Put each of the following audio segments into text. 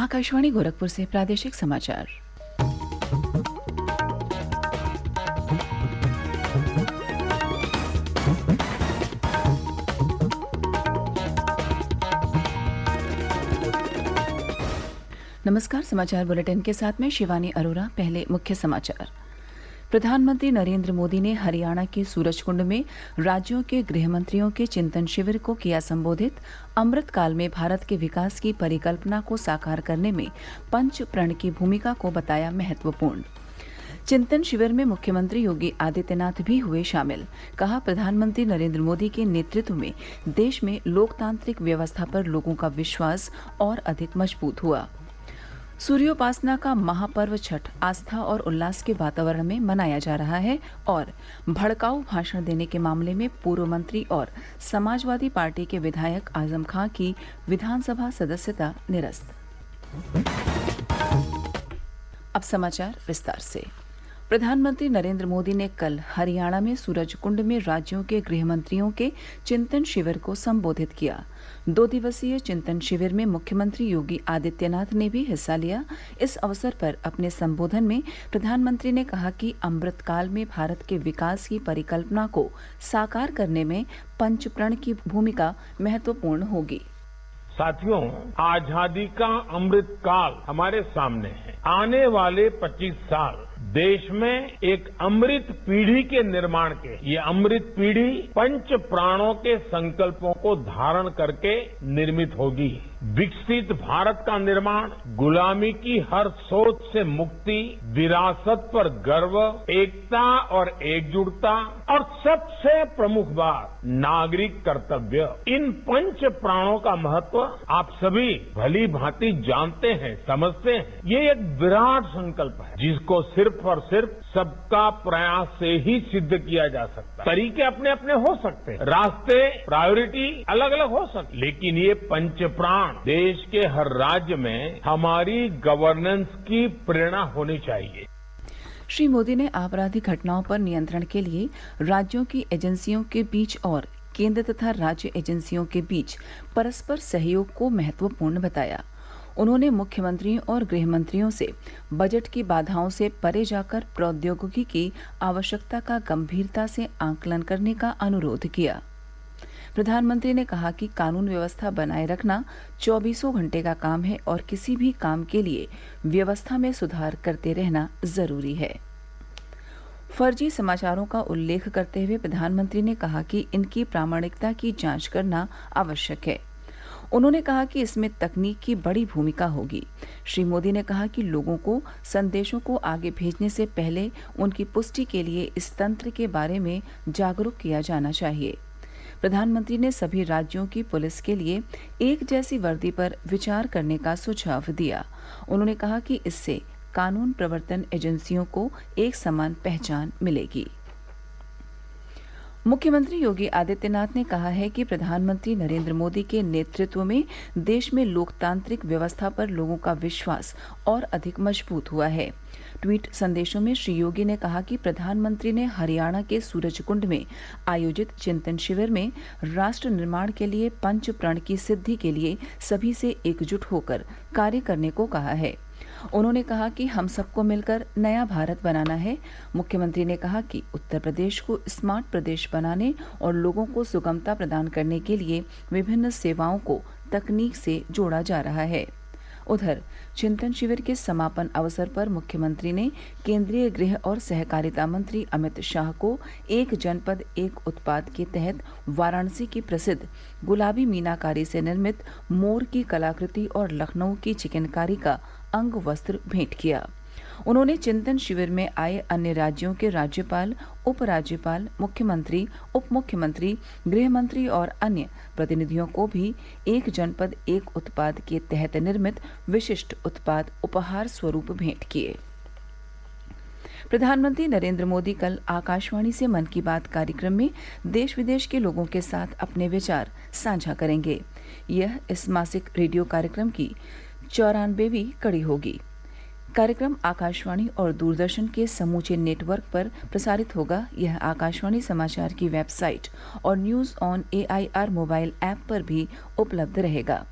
आकाशवाणी गोरखपुर से प्रादेशिक समाचार। नमस्कार, समाचार बुलेटिन के साथ में शिवानी अरोरा। पहले मुख्य समाचार। प्रधानमंत्री नरेंद्र मोदी ने हरियाणा के सूरजकुंड में राज्यों के गृह मंत्रियों के चिंतन शिविर को किया संबोधित। अमृत काल में भारत के विकास की परिकल्पना को साकार करने में पंच प्रण की भूमिका को बताया महत्वपूर्ण। चिंतन शिविर में मुख्यमंत्री योगी आदित्यनाथ भी हुए शामिल। कहा, प्रधानमंत्री नरेंद्र मोदी के नेतृत्व में देश में लोकतांत्रिक व्यवस्था पर लोगों का विश्वास और अधिक मजबूत हुआ। सूर्योपासना का महापर्व छठ आस्था और उल्लास के वातावरण में मनाया जा रहा है और भड़काऊ भाषण देने के मामले में पूर्व मंत्री और समाजवादी पार्टी के विधायक आजम खां की विधानसभा सदस्यता निरस्त। अब समाचार विस्तार से। प्रधानमंत्री नरेंद्र मोदी ने कल हरियाणा में सूरजकुंड में राज्यों के गृह मंत्रियों के चिंतन शिविर को संबोधित किया। 2 दिवसीय चिंतन शिविर में मुख्यमंत्री योगी आदित्यनाथ ने भी हिस्सा लिया। इस अवसर पर अपने संबोधन में प्रधानमंत्री ने कहा कि अमृत काल में भारत के विकास की परिकल्पना को साकार करने में पंचप्रण की भूमिका महत्वपूर्ण होगी। साथियों, आजादी का अमृत काल हमारे सामने है। आने वाले 25 साल देश में एक अमृत पीढ़ी के निर्माण के, ये अमृत पीढ़ी पंच प्राणों के संकल्पों को धारण करके निर्मित होगी। विकसित भारत का निर्माण, गुलामी की हर सोच से मुक्ति, विरासत पर गर्व, एकता और एकजुटता और सबसे प्रमुख बात नागरिक कर्तव्य, इन पंच प्राणों का महत्व आप सभी भली भांति जानते हैं, समझते हैं। ये एक विराट संकल्प है जिसको सिर्फ और सिर्फ सबका प्रयास से ही सिद्ध किया जा सकता है। तरीके अपने अपने हो सकते हैं, रास्ते, प्रायोरिटी अलग अलग हो सकते, लेकिन ये पंच प्राण देश के हर राज्य में हमारी गवर्नेंस की प्रेरणा होनी चाहिए। श्री मोदी ने आपराधिक घटनाओं पर नियंत्रण के लिए राज्यों की एजेंसियों के बीच और केंद्र तथा राज्य एजेंसियों के बीच परस्पर सहयोग को महत्वपूर्ण बताया। उन्होंने मुख्यमंत्रियों और गृह मंत्रियों से बजट की बाधाओं से परे जाकर प्रौद्योगिकी की आवश्यकता का गंभीरता से आकलन करने का अनुरोध किया। प्रधानमंत्री ने कहा कि कानून व्यवस्था बनाए रखना 24 घंटे का काम है और किसी भी काम के लिए व्यवस्था में सुधार करते रहना जरूरी है। फर्जी समाचारों का उल्लेख करते हुए प्रधानमंत्री ने कहा कि इनकी प्रामाणिकता की जांच करना आवश्यक है। उन्होंने कहा कि इसमें तकनीक की बड़ी भूमिका होगी। श्री मोदी ने कहा कि लोगों को संदेशों को आगे भेजने से पहले उनकी पुष्टि के लिए इस तंत्र के बारे में जागरूक किया जाना चाहिए। प्रधानमंत्री ने सभी राज्यों की पुलिस के लिए एक जैसी वर्दी पर विचार करने का सुझाव दिया। उन्होंने कहा कि इससे कानून प्रवर्तन एजेंसियों को एक समान पहचान मिलेगी। मुख्यमंत्री योगी आदित्यनाथ ने कहा है कि प्रधानमंत्री नरेंद्र मोदी के नेतृत्व में देश में लोकतांत्रिक व्यवस्था पर लोगों का विश्वास और अधिक मजबूत हुआ है। ट्वीट संदेशों में श्री योगी ने कहा कि प्रधानमंत्री ने हरियाणा के सूरजकुंड में आयोजित चिंतन शिविर में राष्ट्र निर्माण के लिए पंच प्रण की सिद्धि के लिए सभी से एकजुट होकर कार्य करने को कहा है। उन्होंने कहा कि हम सबको मिलकर नया भारत बनाना है। मुख्यमंत्री ने कहा कि उत्तर प्रदेश को स्मार्ट प्रदेश बनाने और लोगों को सुगमता प्रदान करने के लिए विभिन्न सेवाओं को तकनीक से जोड़ा जा रहा है। उधर चिंतन शिविर के समापन अवसर पर मुख्यमंत्री ने केंद्रीय गृह और सहकारिता मंत्री अमित शाह को एक जनपद एक उत्पाद के तहत वाराणसी की प्रसिद्ध गुलाबी मीनाकारी से निर्मित मोर की कलाकृति और लखनऊ की चिकनकारी का अंग वस्त्र भेंट किया। उन्होंने चिंतन शिविर में आए अन्य राज्यों के राज्यपाल, उपराज्यपाल, मुख्यमंत्री, उप मुख्यमंत्री, गृह मंत्री और अन्य प्रतिनिधियों को भी एक जनपद एक उत्पाद के तहत निर्मित विशिष्ट उत्पाद उपहार स्वरूप भेंट किए। प्रधानमंत्री नरेंद्र मोदी कल आकाशवाणी से मन की बात कार्यक्रम में देश विदेश के लोगों के साथ अपने विचार साझा करेंगे। यह इस मासिक रेडियो कार्यक्रम की 94वीं कड़ी होगी। कार्यक्रम आकाशवाणी और दूरदर्शन के समूचे नेटवर्क पर प्रसारित होगा। यह आकाशवाणी समाचार की वेबसाइट और news on AIR mobile app पर भी उपलब्ध रहेगा।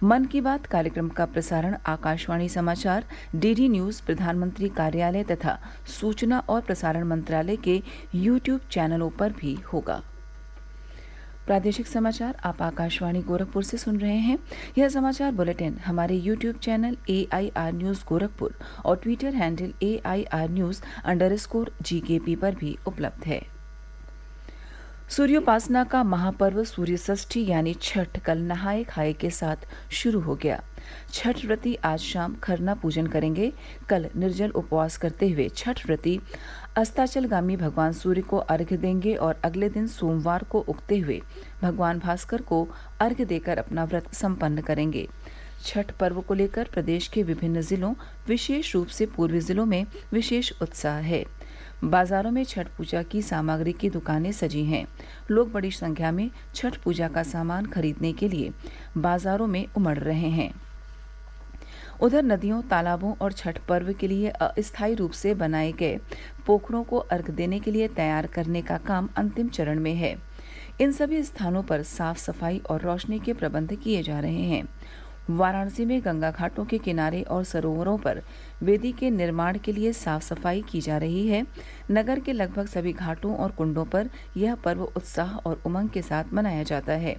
मन की बात कार्यक्रम का प्रसारण आकाशवाणी समाचार, डीडी न्यूज, प्रधानमंत्री कार्यालय तथा सूचना और प्रसारण मंत्रालय के यूट्यूब चैनलों पर भी होगा। प्रादेशिक समाचार आप आकाशवाणी गोरखपुर से सुन रहे हैं। यह समाचार बुलेटिन हमारे YouTube channel AIR news Gorakhpur और ट्विटर हैंडल AIR न्यूज_GKP पर भी उपलब्ध है। सूर्योपासना का महापर्व सूर्य षष्ठी यानी छठ कल नहाय खाए के साथ शुरू हो गया। छठ व्रती आज शाम खरना पूजन करेंगे। कल निर्जल उपवास करते हुए छठ व्रती अस्ताचलगामी भगवान सूर्य को अर्घ्य देंगे और अगले दिन सोमवार को उगते हुए भगवान भास्कर को अर्घ्य देकर अपना व्रत संपन्न करेंगे। छठ पर्व को लेकर प्रदेश के विभिन्न जिलों, विशेष रूप से पूर्वी जिलों में विशेष उत्साह है। बाजारों में छठ पूजा की सामग्री की दुकानें सजी हैं। लोग बड़ी संख्या में छठ पूजा का सामान खरीदने के लिए बाजारों में उमड़ रहे हैं। उधर नदियों, तालाबों और छठ पर्व के लिए अस्थायी रूप से बनाए गए पोखरों को अर्घ देने के लिए तैयार करने का काम अंतिम चरण में है। इन सभी स्थानों पर साफ सफाई और रोशनी के प्रबंध किए जा रहे हैं। वाराणसी में गंगा घाटों के किनारे और सरोवरों पर वेदी के निर्माण के लिए साफ सफाई की जा रही है। नगर के लगभग सभी घाटों और कुंडों पर यह पर्व उत्साह और उमंग के साथ मनाया जाता है।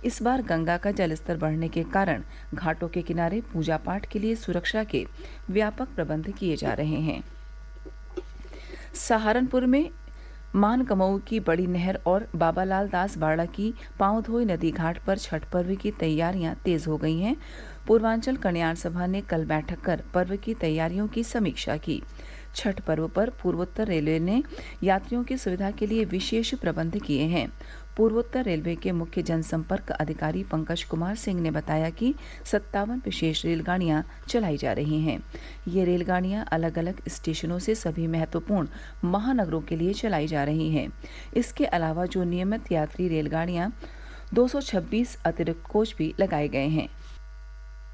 इस बार गंगा का जलस्तर बढ़ने के कारण घाटों के किनारे पूजा पाठ के लिए सुरक्षा के व्यापक प्रबंध किए जा रहे हैं। सहारनपुर में मानकमऊ की बड़ी नहर और बाबालाल दास बाड़ा की पांवधोई नदी घाट पर छठ पर्व की तैयारियां तेज हो गई हैं। पूर्वांचल कल्याण सभा ने कल बैठक कर पर्व की तैयारियों की समीक्षा की। छठ पर्व पर पूर्वोत्तर रेलवे ने यात्रियों की सुविधा के लिए विशेष प्रबंध किए हैं। पूर्वोत्तर रेलवे के मुख्य जनसंपर्क अधिकारी पंकज कुमार सिंह ने बताया कि 57 विशेष रेलगाड़ियां चलाई जा रही हैं। ये रेलगाड़ियां अलग अलग स्टेशनों से सभी महत्वपूर्ण महानगरों के लिए चलाई जा रही हैं। इसके अलावा जो नियमित यात्री रेलगाड़ियां 226 अतिरिक्त कोच भी लगाए गए हैं।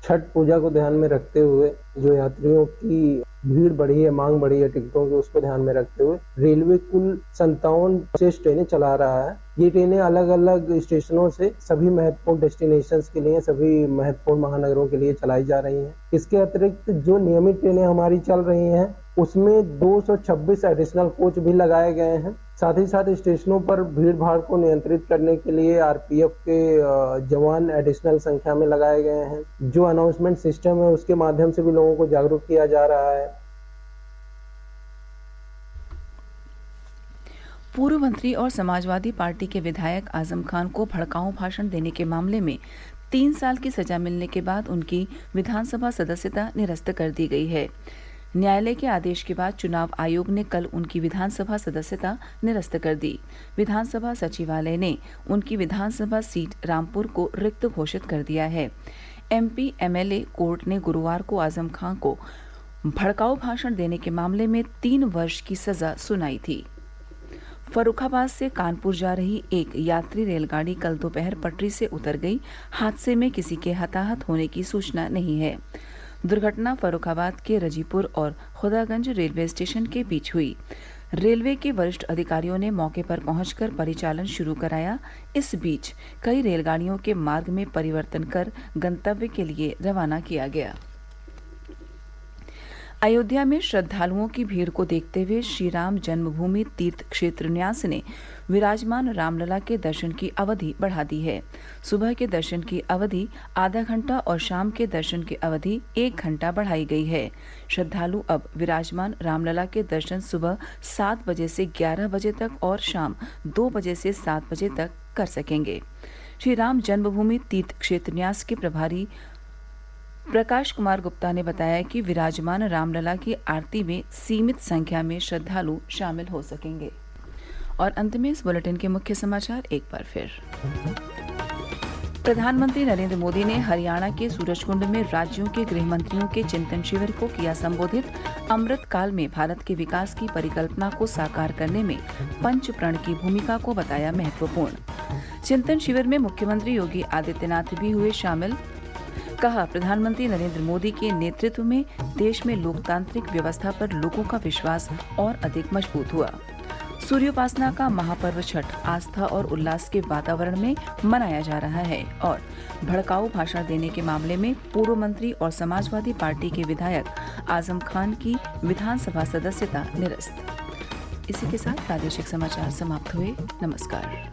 छठ पूजा को ध्यान में रखते हुए जो यात्रियों की भीड़ बढ़ी है, मांग बढ़ी है टिकटों की, उसको ध्यान में रखते हुए रेलवे कुल 57 विशेष ट्रेनें चला रहा है। ये ट्रेनें अलग अलग स्टेशनों से सभी महत्वपूर्ण डेस्टिनेशंस के लिए, सभी महत्वपूर्ण महानगरों के लिए चलाई जा रही हैं। इसके अतिरिक्त जो नियमित ट्रेनें हमारी चल रही हैं उसमें 226 एडिशनल कोच भी लगाए गए हैं। साथ ही साथ स्टेशनों पर भीड़ भाड़ को नियंत्रित करने के लिए आरपीएफ के जवान एडिशनल संख्या में लगाए गए हैं। जो अनाउंसमेंट सिस्टम है उसके माध्यम से भी लोगों को जागरूक किया जा रहा है। पूर्व मंत्री और समाजवादी पार्टी के विधायक आजम खान को भड़काऊ भाषण देने के मामले में 3 साल की सजा मिलने के बाद उनकी विधानसभा सदस्यता निरस्त कर दी गई है। न्यायालय के आदेश के बाद चुनाव आयोग ने कल उनकी विधानसभा सदस्यता निरस्त कर दी। विधानसभा सचिवालय ने उनकी विधानसभा सीट रामपुर को रिक्त घोषित कर दिया है। MP MLA कोर्ट ने गुरुवार को आजम खान को भड़काऊ भाषण देने के मामले में 3 वर्ष की सजा सुनाई थी। फर्रुखाबाद से कानपुर जा रही एक यात्री रेलगाड़ी कल दोपहर पटरी से उतर गई। हादसे में किसी के हताहत होने की सूचना नहीं है। दुर्घटना फर्रुखाबाद के रजीपुर और खुदागंज रेलवे स्टेशन के बीच हुई। रेलवे के वरिष्ठ अधिकारियों ने मौके पर पहुंचकर परिचालन शुरू कराया। इस बीच कई रेलगाड़ियों के मार्ग में परिवर्तन कर गंतव्य के लिए रवाना किया गया। अयोध्या में श्रद्धालुओं की भीड़ को देखते हुए श्री राम जन्मभूमि तीर्थ क्षेत्र न्यास ने विराजमान रामलला के दर्शन की अवधि बढ़ा दी है। सुबह के दर्शन की अवधि आधा घंटा और शाम के दर्शन की अवधि 1 घंटा बढ़ाई गई है। श्रद्धालु अब विराजमान रामलला के दर्शन सुबह 7 बजे से 11 बजे तक और शाम 2 बजे से 7 बजे तक कर सकेंगे। श्री राम जन्मभूमि तीर्थ क्षेत्र न्यास के प्रभारी प्रकाश कुमार गुप्ता ने बताया कि विराजमान रामलला की आरती में सीमित संख्या में श्रद्धालु शामिल हो सकेंगे। और अंत में इस बुलेटिन के मुख्य समाचार एक बार फिर। प्रधानमंत्री नरेंद्र मोदी ने हरियाणा के सूरजकुंड में राज्यों के गृह मंत्रियों के चिंतन शिविर को किया संबोधित। अमृत काल में भारत के विकास की परिकल्पना को साकार करने में पंच प्रण की भूमिका को बताया महत्वपूर्ण। चिंतन शिविर में मुख्यमंत्री योगी आदित्यनाथ भी हुए शामिल। कहा, प्रधानमंत्री नरेंद्र मोदी के नेतृत्व में देश में लोकतांत्रिक व्यवस्था पर लोगों का विश्वास और अधिक मजबूत हुआ। सूर्योपासना का महापर्व छठ आस्था और उल्लास के वातावरण में मनाया जा रहा है। और भड़काऊ भाषण देने के मामले में पूर्व मंत्री और समाजवादी पार्टी के विधायक आजम खान की विधानसभा सदस्यता निरस्त। इसी के साथ प्रादेशिक समाचार समाप्त हुए। नमस्कार।